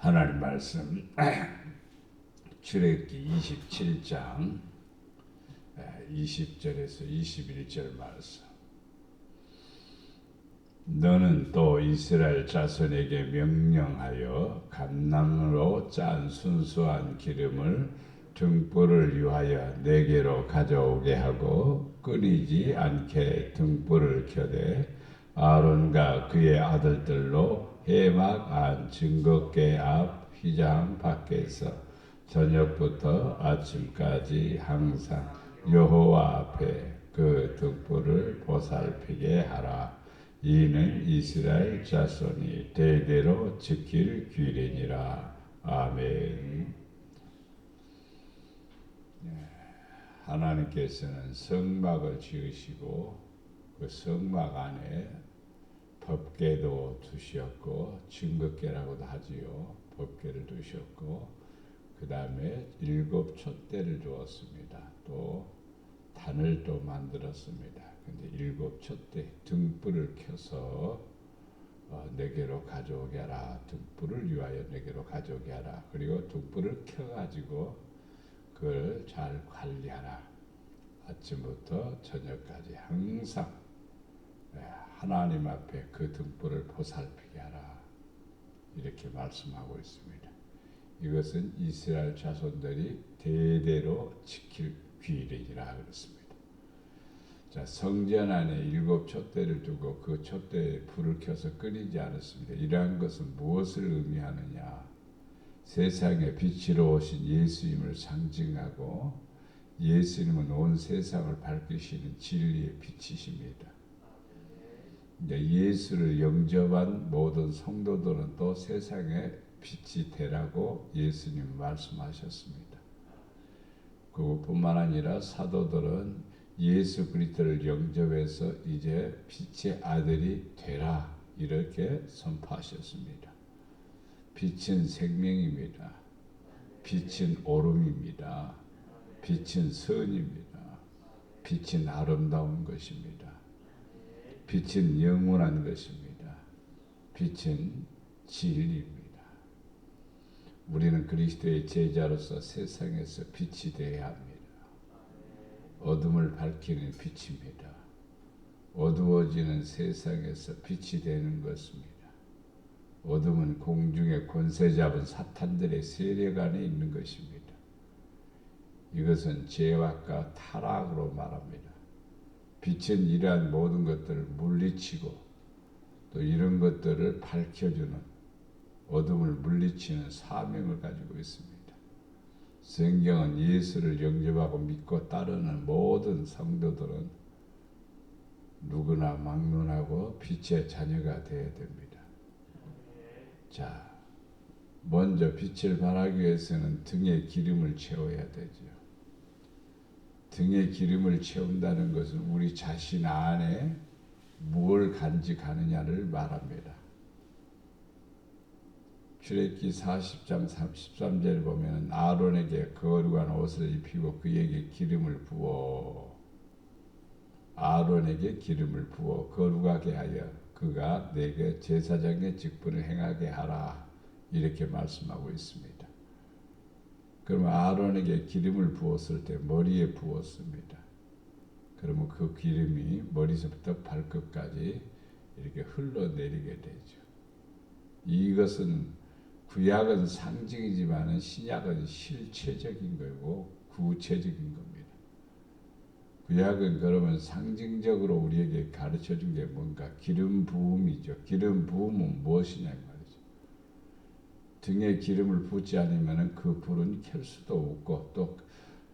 하나님 말씀 출애굽기 27장 20절에서 21절 말씀. 너는 또 이스라엘 자손에게 명령하여 감람으로 짠 순수한 기름을 등불을 위하여 내게로 가져오게 하고 끊이지 않게 등불을 켜되 아론과 그의 아들들로 해막 안 증거궤 앞 휘장 밖에서 저녁부터 아침까지 항상 여호와 앞에 그 등불을 보살피게 하라. 이는 이스라엘 자손이 대대로 지킬 규례니라. 아멘. 하나님께서는 성막을 지으시고 그 성막 안에 법궤도 두셨고 증거궤라고도 하지요. 법궤를 두셨고 그 다음에 7 촛대를 두었습니다. 또 단을 또 만들었습니다. 근데 7 촛대 등불을 켜서 내게로 가져오게 하라. 등불을 위하여 내게로 가져오게 하라. 그리고 등불을 켜가지고 그걸 잘 관리하라. 아침부터 저녁까지 항상 하나님 앞에 그 등불을 보살피게 하라. 이렇게 말씀하고 있습니다. 이것은 이스라엘 자손들이 대대로 지킬 규례이라 그렇습니다. 자, 성전 안에 7 촛대를 두고 그 촛대에 불을 켜서 끊이지 않았습니다. 이러한 것은 무엇을 의미하느냐? 세상에 빛으로 오신 예수님을 상징하고 예수님은 온 세상을 밝히시는 진리의 빛이십니다. 예수를 영접한 모든 성도들은 또 세상에 빛이 되라고 예수님 말씀하셨습니다. 그것뿐만 아니라 사도들은 예수 그리스도를 영접해서 이제 빛의 아들이 되라 이렇게 선포하셨습니다. 빛은 생명입니다. 빛은 오름입니다. 빛은 선입니다. 빛은 아름다운 것입니다. 빛은 영원한 것입니다. 빛은 진리입니다. 우리는 그리스도의 제자로서 세상에서 빛이 되어야 합니다. 어둠을 밝히는 빛입니다. 어두워지는 세상에서 빛이 되는 것입니다. 어둠은 공중에 권세 잡은 사탄들의 세력 안에 있는 것입니다. 이것은 죄악과 타락으로 말합니다. 빛은 이러한 모든 것들을 물리치고 또 이런 것들을 밝혀주는 어둠을 물리치는 사명을 가지고 있습니다. 성경은 예수를 영접하고 믿고 따르는 모든 성도들은 누구나 막론하고 빛의 자녀가 되어야 됩니다. 자, 먼저 빛을 발하기 위해서는 등에 기름을 채워야 되죠. 등에 기름을 채운다는 것은 우리 자신 안에 무엇을 간직하느냐를 말합니다. 출애굽기 40장 13절을 보면 아론에게 거룩한 옷을 입히고 그에게 기름을 부어 아론에게 기름을 부어 거룩하게 하여 그가 내게 제사장의 직분을 행하게 하라 이렇게 말씀하고 있습니다. 그러면 아론에게 기름을 부었을 때 머리에 부었습니다. 그러면 그 기름이 머리서부터 발끝까지 이렇게 흘러내리게 되죠. 이것은 구약은 상징이지만 신약은 실체적인 거고 구체적인 겁니다. 구약은 그러면 상징적으로 우리에게 가르쳐 준 게 뭔가 기름 부음이죠. 기름 부음은 무엇이냐 말이죠. 등에 기름을 붓지 않으면 그 불은 켤 수도 없고 또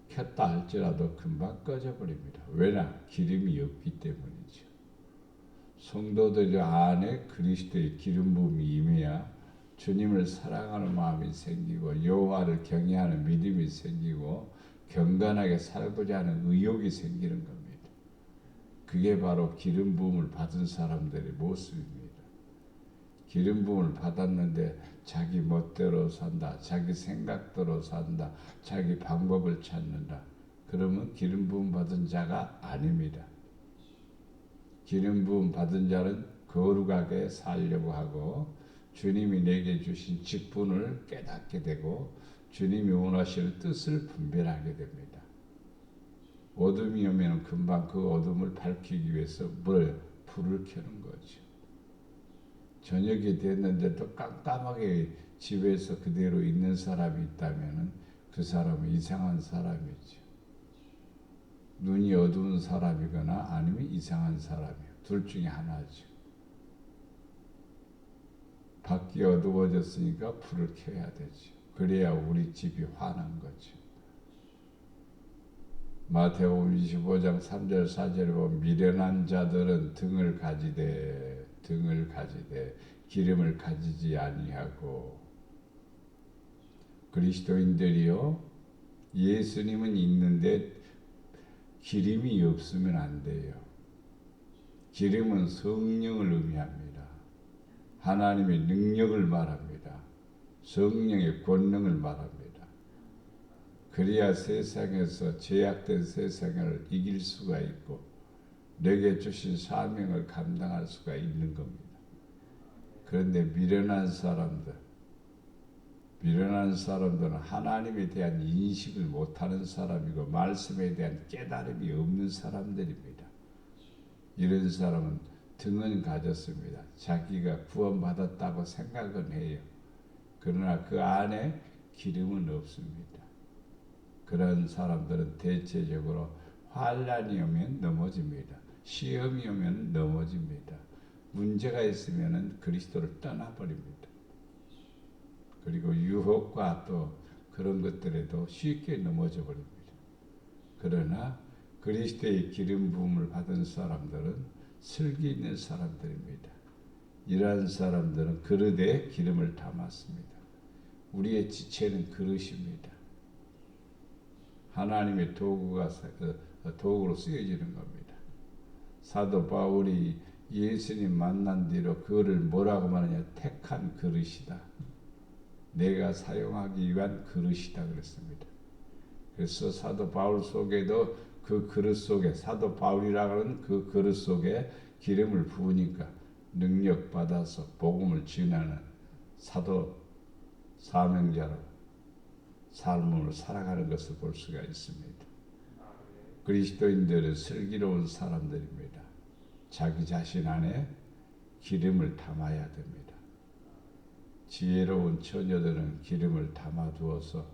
켰다 할지라도 금방 꺼져버립니다. 왜냐? 기름이 없기 때문이죠. 성도들 안에 그리스도의 기름 부음이 임해야 주님을 사랑하는 마음이 생기고 여호와를 경외하는 믿음이 생기고 경건하게 살고자 하는 의욕이 생기는 겁니다. 그게 바로 기름 부음을 받은 사람들의 모습입니다. 기름 부음을 받았는데 자기 멋대로 산다, 자기 생각대로 산다, 자기 방법을 찾는다. 그러면 기름 부음 받은 자가 아닙니다. 기름 부음 받은 자는 거룩하게 살려고 하고 주님이 내게 주신 직분을 깨닫게 되고 주님이 원하시는 뜻을 분별하게 됩니다. 어둠이 오면 금방 그 어둠을 밝히기 위해서 불을 켜는 거죠. 저녁이 됐는데도 깜깜하게 집에서 그대로 있는 사람이 있다면 그 사람은 이상한 사람이죠. 눈이 어두운 사람이거나 아니면 이상한 사람이에요. 둘 중에 하나죠. 밖이 어두워졌으니까 불을 켜야 되죠. 그래야 우리 집이 환한 거죠. 마태복음 25장 3절 4절에 보면 미련한 자들은 등을 가지되 기름을 가지지 아니하고, 그리스도인들이요 예수님은 있는데 기름이 없으면 안 돼요. 기름은 성령을 의미합니다. 하나님의 능력을 말합니다. 성령의 권능을 말합니다. 그래야 세상에서 죄악된 세상을 이길 수가 있고 내게 주신 사명을 감당할 수가 있는 겁니다. 그런데 미련한 사람들은 하나님에 대한 인식을 못하는 사람이고 말씀에 대한 깨달음이 없는 사람들입니다. 이런 사람은 등은 가졌습니다. 자기가 구원받았다고 생각은 해요. 그러나 그 안에 기름은 없습니다. 그런 사람들은 대체적으로 환난이 오면 넘어집니다. 시험이 오면 넘어집니다. 문제가 있으면 그리스도를 떠나버립니다. 그리고 유혹과 또 그런 것들에도 쉽게 넘어져 버립니다. 그러나 그리스도의 기름 부음을 받은 사람들은 슬기 있는 사람들입니다. 이러한 사람들은 그릇에 기름을 담았습니다. 우리의 지체는 그릇입니다. 하나님의 도구로 쓰여지는 겁니다. 사도 바울이 예수님 만난 뒤로 그거를 뭐라고 말하냐? 택한 그릇이다. 내가 사용하기 위한 그릇이다 그랬습니다. 그래서 사도 바울 속에도 그 그릇 속에, 사도 바울이라고 하는 그 그릇 속에 기름을 부으니까 능력 받아서 복음을 전하는 사도 사명자로 삶을 살아가는 것을 볼 수가 있습니다. 그리스도인들은 슬기로운 사람들입니다. 자기 자신 안에 기름을 담아야 됩니다. 지혜로운 처녀들은 기름을 담아두어서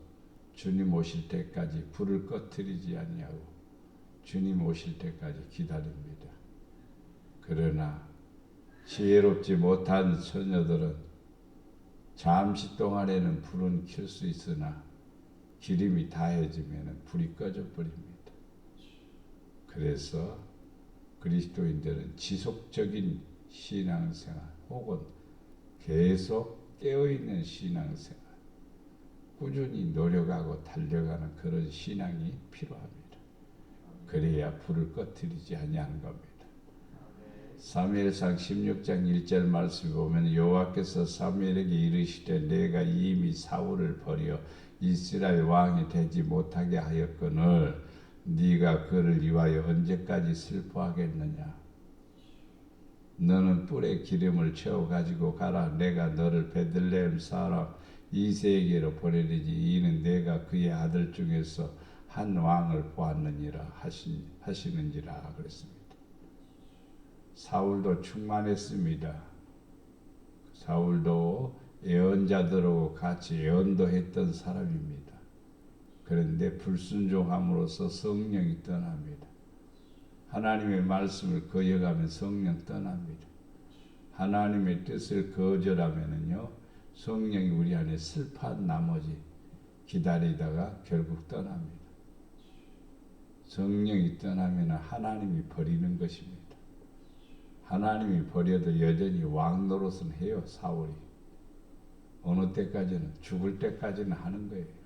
주님 오실 때까지 불을 꺼뜨리지 아니하고 주님 오실 때까지 기다립니다. 그러나 지혜롭지 못한 처녀들은 잠시 동안에는 불은 켤 수 있으나 기름이 다해지면 불이 꺼져 버립니다. 그래서 그리스도인들은 지속적인 신앙생활 혹은 계속 깨어있는 신앙생활, 꾸준히 노력하고 달려가는 그런 신앙이 필요합니다. 그래야 불을 꺼뜨리지 아니하는 겁니다. 사무엘상 16장 1절 말씀을 보면 여호와께서 사무엘에게 이르시되 내가 이미 사울을 버려 이스라엘 왕이 되지 못하게 하였거늘 네가 그를 위하여 언제까지 슬퍼하겠느냐. 너는 뿔에 기름을 채워 가지고 가라. 내가 너를 베들레헴 사람 이새에게로 보내리지. 이는 내가 그의 아들 중에서 한 왕을 보았느니라 하시는지라 그랬습니다. 사울도 충만했습니다. 사울도 예언자들하고 같이 예언도 했던 사람입니다. 그런데 불순종함으로써 성령이 떠납니다. 하나님의 말씀을 거역하면 성령 떠납니다. 하나님의 뜻을 거절하면은요, 성령이 우리 안에 슬퍼한 나머지 기다리다가 결국 떠납니다. 성령이 떠나면 하나님이 버리는 것입니다. 하나님이 버려도 여전히 왕 노릇은 해요. 사울이 어느 때까지는, 죽을 때까지는 하는 거예요.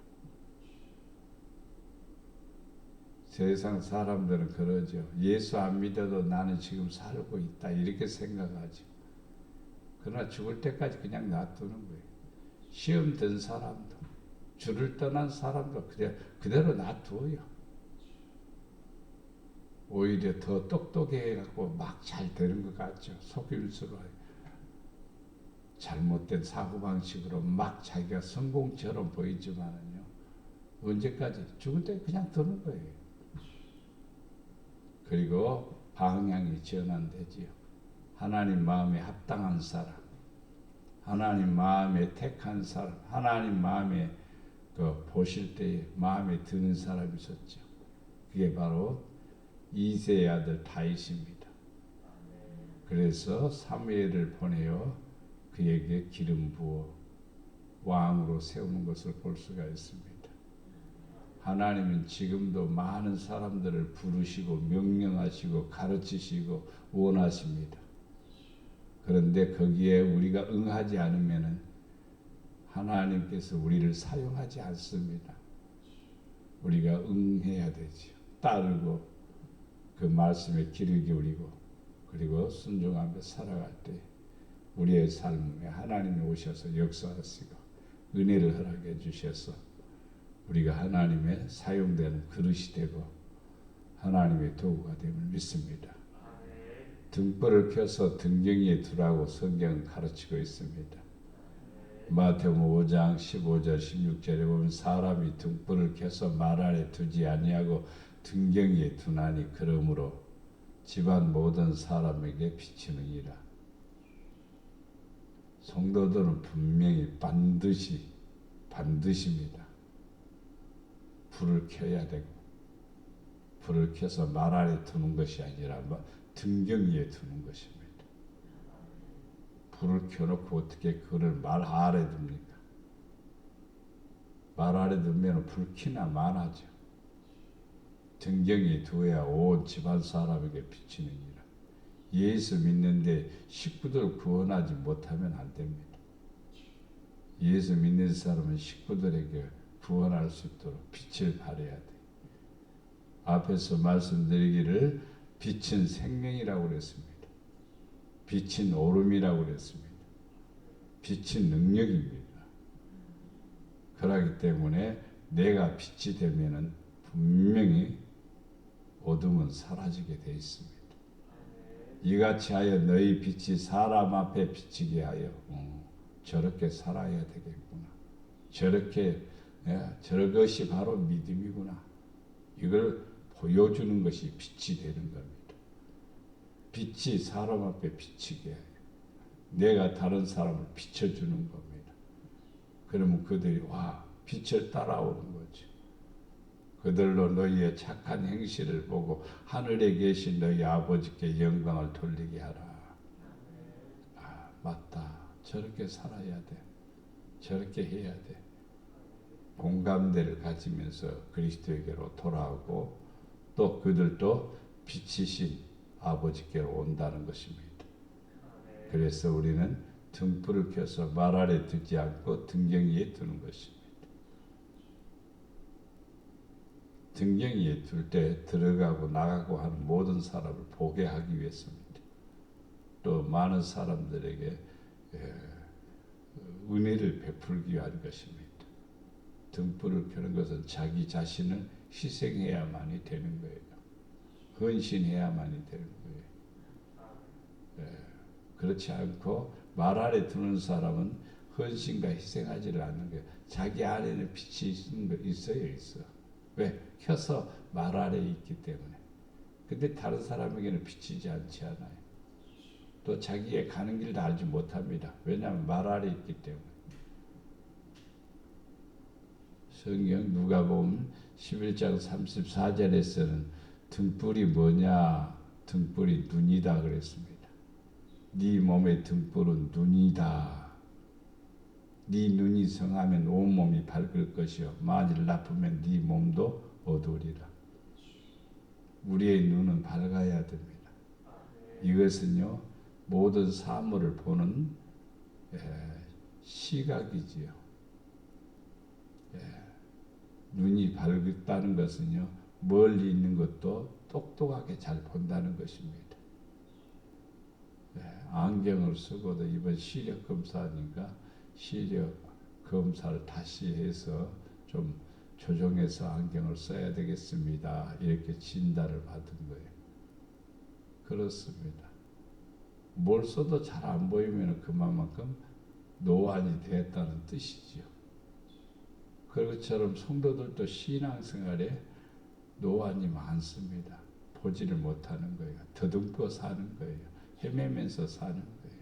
세상 사람들은 그러죠. 예수 안 믿어도 나는 지금 살고 있다 이렇게 생각하죠. 그러나 죽을 때까지 그냥 놔두는 거예요. 시험 든 사람도, 주를 떠난 사람도 그대로 놔두어요. 오히려 더 똑똑해갖고 막 잘 되는 것 같죠. 속임수로. 잘못된 사고방식으로 막 자기가 성공처럼 보이지만은요, 언제까지? 죽을 때 그냥 드는 거예요. 그리고 방향이 전환되지요. 하나님 마음에 합당한 사람, 하나님 마음에 택한 사람, 하나님 마음에 보실 때에 마음에 드는 사람이 있었죠. 그게 바로 이새의 아들 다윗입니다. 그래서 사무엘을 보내어 그에게 기름 부어 왕으로 세우는 것을 볼 수가 있습니다. 하나님은 지금도 많은 사람들을 부르시고 명령하시고 가르치시고 원하십니다. 그런데 거기에 우리가 응하지 않으면 하나님께서 우리를 사용하지 않습니다. 우리가 응해야 되죠. 따르고 그 말씀에 귀를 기울이고 그리고 순종하며 살아갈 때 우리의 삶에 하나님이 오셔서 역사하시고 은혜를 허락해 주셔서 우리가 하나님의 사용되는 그릇이 되고 하나님의 도구가 됨을 믿습니다. 등불을 켜서 등경이에 두라고 성경은 가르치고 있습니다. 마태복음 5장 15절 16절에 보면 사람이 등불을 켜서 말 아래 두지 아니하고 등경이에 두나니 그러므로 집안 모든 사람에게 비치느니라. 성도들은 분명히 반드시입니다. 불을 켜야 되고 불을 켜서 말 아래 두는 것이 아니라 등경 위에 두는 것입니다. 불을 켜놓고 어떻게 그를 말 아래 둡니까? 말 아래 두면 불키나 만하죠. 등경에 두어야 온 집안 사람에게 비치느니라. 예수 믿는데 식구들 구원하지 못하면 안 됩니다. 예수 믿는 사람은 식구들에게 구원할 수 있도록 빛을 발해야 돼. 앞에서 말씀드리기를 빛은 생명이라고 그랬습니다. 빛은 오름이라고 그랬습니다. 빛은 능력입니다. 그렇기 때문에 내가 빛이 되면은 분명히 어둠은 사라지게 되어 있습니다. 이같이 하여 너희 빛이 사람 앞에 비치게 하여 저렇게 살아야 되겠구나. 저것이 바로 믿음이구나. 이걸 보여주는 것이 빛이 되는 겁니다. 빛이 사람 앞에 비치게 해요. 내가 다른 사람을 비춰주는 겁니다. 그러면 그들이 빛을 따라오는 거죠. 그들로 너희의 착한 행실을 보고 하늘에 계신 너희 아버지께 영광을 돌리게 하라. 맞다. 저렇게 살아야 돼. 저렇게 해야 돼. 공감대를 가지면서 그리스도에게로 돌아오고 또 그들도 빛이신 아버지께로 온다는 것입니다. 그래서 우리는 등불을 켜서 말 아래 두지 않고 등경 위에 두는 것입니다. 등경 위에 둘 때 들어가고 나가고 하는 모든 사람을 보게 하기 위해서입니다. 또 많은 사람들에게 은혜를 베풀기 위한 것입니다. 등불을 켜는 것은 자기 자신을 희생해야만이 되는 거예요. 헌신해야만이 되는 거예요. 그렇지 않고 말 아래 두는 사람은 헌신과 희생하지를 않는 거예요. 자기 안에는 빛이 있어. 왜? 켜서 말 아래에 있기 때문에. 근데 다른 사람에게는 비치지 않지 않아요. 또 자기의 가는 길도 알지 못합니다. 왜냐하면 말 아래에 있기 때문에. 성경 누가복음 11장 34절에서는 등불이 뭐냐? 등불이 눈이다 그랬습니다. 네 몸의 등불은 눈이다. 네 눈이 성하면 온 몸이 밝을 것이요 만일 나쁘면 네 몸도 어두우리라. 우리의 눈은 밝아야 됩니다. 이것은요 모든 사물을 보는 시각이지요. 눈이 밝다는 것은요 멀리 있는 것도 똑똑하게 잘 본다는 것입니다. 안경을 쓰고도 이번 시력 검사니까 시력 검사를 다시 해서 좀 조정해서 안경을 써야 되겠습니다. 이렇게 진단을 받은 거예요. 그렇습니다. 뭘 써도 잘 안 보이면 그만큼 노안이 되었다는 뜻이지요. 그것처럼 성도들도 신앙생활에 노안이 많습니다. 보지를 못하는 거예요. 더듬고 사는 거예요. 헤매면서 사는 거예요.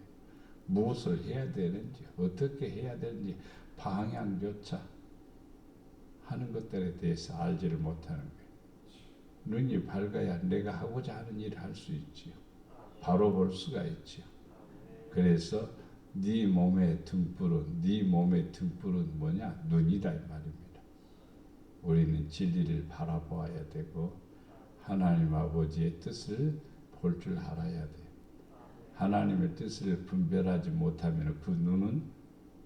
무엇을 해야 되는지, 어떻게 해야 되는지 방향조차 하는 것들에 대해서 알지를 못하는 거예요. 눈이 밝아야 내가 하고자 하는 일을 할 수 있지요. 바로 볼 수가 있지요. 그래서 네 몸의 등불은 뭐냐? 눈이다 이 말입니다. 우리는 진리를 바라보아야 되고 하나님 아버지의 뜻을 볼 줄 알아야 돼요. 하나님의 뜻을 분별하지 못하면 그 눈은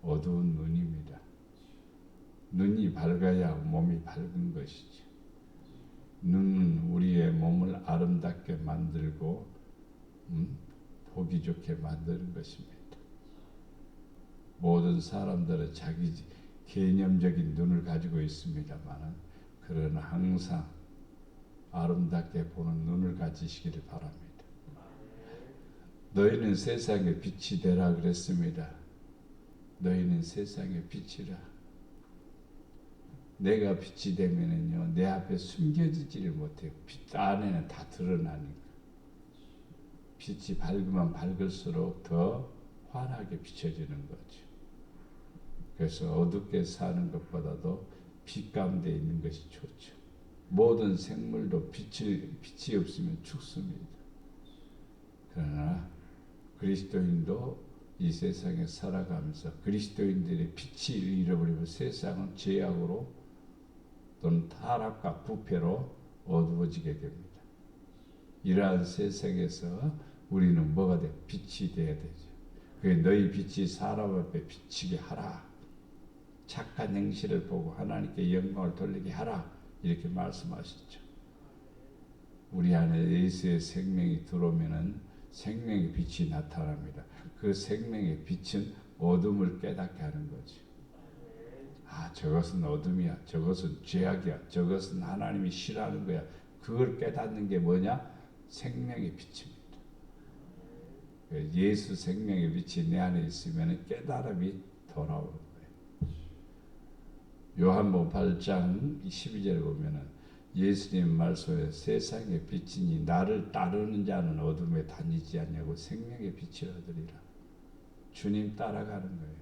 어두운 눈입니다. 눈이 밝아야 몸이 밝은 것이죠. 눈은 우리의 몸을 아름답게 만들고 보기 좋게 만드는 것입니다. 모든 사람들은 자기 개념적인 눈을 가지고 있습니다만 그러나 항상 아름답게 보는 눈을 가지시기를 바랍니다. 너희는 세상의 빛이 되라 그랬습니다. 너희는 세상의 빛이라. 내가 빛이 되면은요, 내 앞에 숨겨지지를 못해요. 빛 안에는 다 드러나니까. 빛이 밝으면 밝을수록 더 환하게 비춰지는 거죠. 그래서 어둡게 사는 것보다도 빛 가운데 있는 것이 좋죠. 모든 생물도 빛이 없으면 죽습니다. 그러나 그리스도인도 이 세상에 살아가면서 그리스도인들의 빛을 잃어버리면 세상은 죄악으로 또는 타락과 부패로 어두워지게 됩니다. 이러한 세상에서 우리는 뭐가 돼? 빛이 되어야 되죠. 그게 너희 빛이 사람 앞에 비치게 하라. 착한 행실을 보고 하나님께 영광을 돌리게 하라. 이렇게 말씀하셨죠. 우리 안에 예수의 생명이 들어오면은 생명의 빛이 나타납니다. 그 생명의 빛은 어둠을 깨닫게 하는 거죠. 아, 저것은 어둠이야. 저것은 죄악이야. 저것은 하나님이 싫어하는 거야. 그걸 깨닫는 게 뭐냐? 생명의 빛입니다. 예수 생명의 빛이 내 안에 있으면 깨달음이 돌아오는 거예요. 요한복음 8장 12절에 보면은 예수님 말씀에 세상의 빛이니 나를 따르는 자는 어둠에 다니지 않냐고 생명의 빛을 얻으리라. 주님 따라가는 거예요.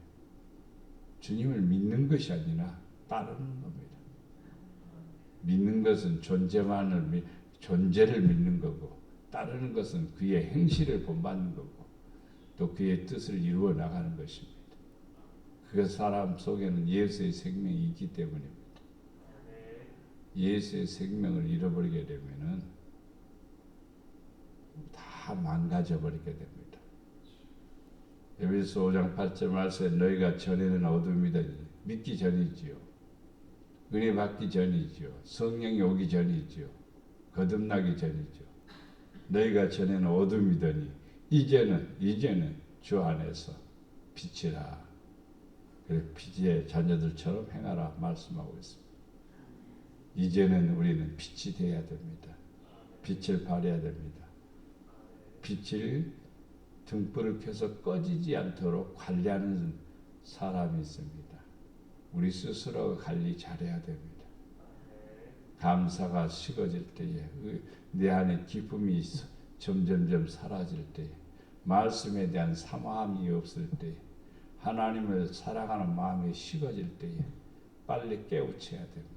주님을 믿는 것이 아니라 따르는 겁니다. 믿는 것은 존재를 믿는 거고 따르는 것은 그의 행실을 본받는 거고 또 그의 뜻을 이루어 나가는 것입니다. 그 사람 속에는 예수의 생명이 있기 때문입니다. 예수의 생명을 잃어버리게 되면은 다 망가져 버리게 됩니다. 에베소 5장 8절 말씀에 너희가 전에는 어둠이더니 믿기 전이지요. 은혜 받기 전이지요. 성령이 오기 전이지요. 거듭나기 전이죠. 너희가 전에는 어둠이더니 이제는 주 안에서 빛이라. 빛의 자녀들처럼 행하라 말씀하고 있습니다. 이제는 우리는 빛이 되어야 됩니다. 빛을 발해야 됩니다. 빛을 등불을 켜서 꺼지지 않도록 관리하는 사람이 있습니다. 우리 스스로 관리 잘해야 됩니다. 감사가 식어질 때에 내 안에 기쁨이 점점점 사라질 때에 말씀에 대한 사모함이 없을 때에 하나님을 사랑하는 마음이 식어질 때에 빨리 깨우쳐야 됩니다.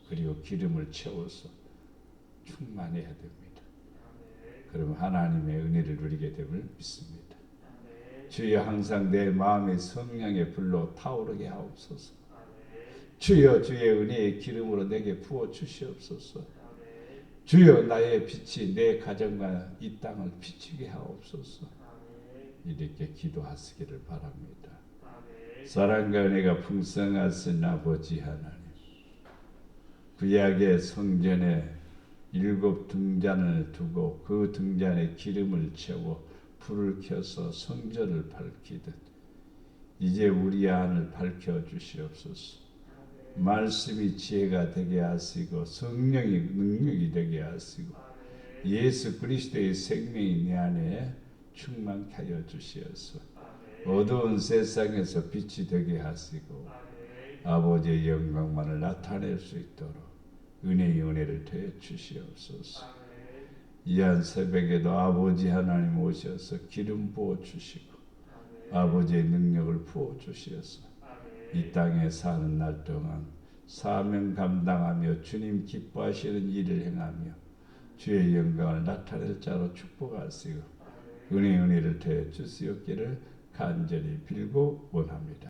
그리고 기름을 채워서 충만해야 됩니다. 그러면 하나님의 은혜를 누리게 됨을 믿습니다. 주여 항상 내 마음의 성령의 불로 타오르게 하옵소서. 주여 주의 은혜의 기름으로 내게 부어 주시옵소서. 주여 나의 빛이 내 가정과 이 땅을 비추게 하옵소서. 이렇게 기도하시기를 바랍니다. 사랑과 은혜가 풍성하신 아버지 하나님, 구약의 성전에 7 등잔을 두고 그 등잔에 기름을 채워 불을 켜서 성전을 밝히듯 이제 우리 안을 밝혀 주시옵소서. 말씀이 지혜가 되게 하시고 성령이 능력이 되게 하시고 예수 그리스도의 생명이 내 안에 충만케 하여 주시옵소서. 어두운 세상에서 빛이 되게 하시고 아버지의 영광만을 나타낼 수 있도록 은혜의 은혜를 더해 주시옵소서. 이한 새벽에도 아버지 하나님 오셔서 기름 부어 주시고 아버지의 능력을 부어 주시어서 이 땅에 사는 날 동안 사명 감당하며 주님 기뻐하시는 일을 행하며 주의 영광을 나타낼 자로 축복하시고 은혜를 더해 주시옵기를 간절히 빌고 원합니다.